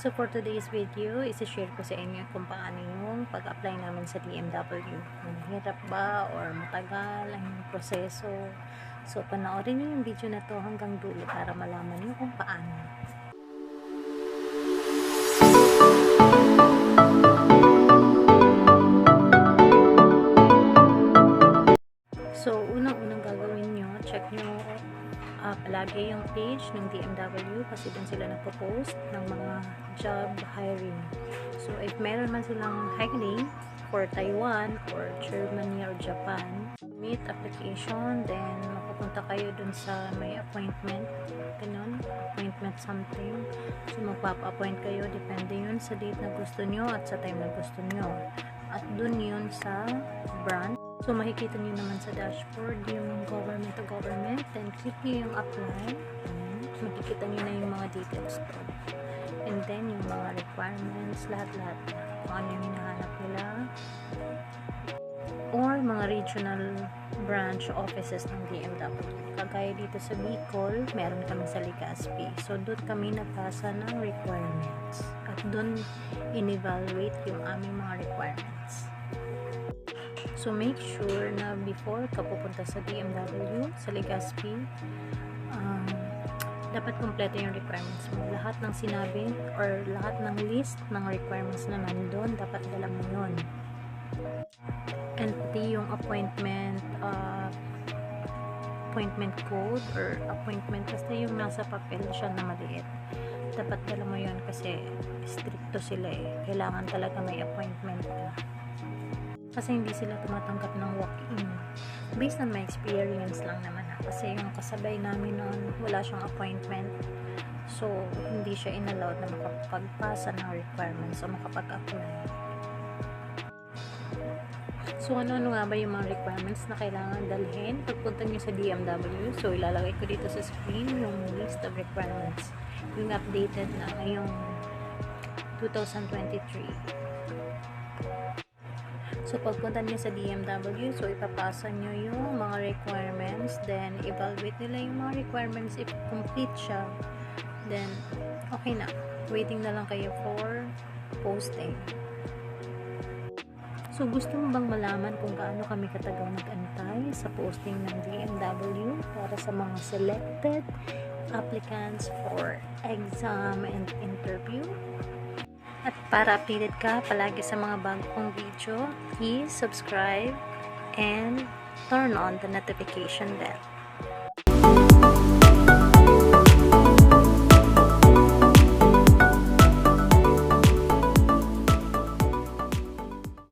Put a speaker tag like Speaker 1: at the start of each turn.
Speaker 1: So for today's video, isi-share ko sa inyo kung paano yung pag-apply namin sa DMW. Kung mahirap ba or matagal ang proseso. So panoorin niyo yung video na to hanggang dulo para malaman niyo kung paano. So unang-unang gagawin niyo, check niyo palagi yung page ng DMW kasi doon sila nagpo-post ng mga job hiring. So if meron man silang hiring for Taiwan or Germany or Japan, submit application, then mapupunta kayo doon sa may appointment, ganun, appointment something. So magpapa-appoint kayo, depende yun sa date na gusto nyo at sa time na gusto nyo. At doon yun sa branch. So, makikita nyo naman sa dashboard yung government to government. Then, click nyo yung apply. And makikita nyo na yung mga details doon. And then, yung mga requirements, lahat-lahat. Kung ano yung hinahanap nila. Or, mga regional branch offices ng DMW. Kagaya dito sa Bicol, meron kami sa Legazpi. So, doon kami nagbasa ng requirements. At doon, in-evaluate yung aming mga requirements. So, make sure na before ka pupunta sa DMW, sa Legazpi, dapat kompleto yung requirements mo. Lahat ng sinabi or lahat ng list ng requirements na nandun, dapat dala mo yun. And pati yung appointment code or appointment, basta yung nasa papel siya na maliit. Dapat dala mo yun kasi stricto sila eh. Kailangan talaga may appointment ka. Kasi hindi sila tumatanggap ng walk-in. Based on my experience lang naman kasi yung kasabay namin noon, wala siyang appointment. So, hindi siya inallowed na makapagpasa ng requirements o makapag-apply. So, ano nga ba yung mga requirements na kailangan dalhin pagpunta nyo sa DMW? So, ilalagay ko dito sa screen yung list of requirements. Yung updated na ngayong 2023. So, pagpunta niyo sa DMW, so ipapasa niyo yung mga requirements, then evaluate nila yung mga requirements. If complete siya, then okay na. Waiting na lang kayo for posting. So, gusto mo bang malaman kung gaano kami katagal mag-antay sa posting ng DMW para sa mga selected applicants for exam and interview? At para updated ka palagi sa mga bago kong video, please subscribe and turn on the notification bell.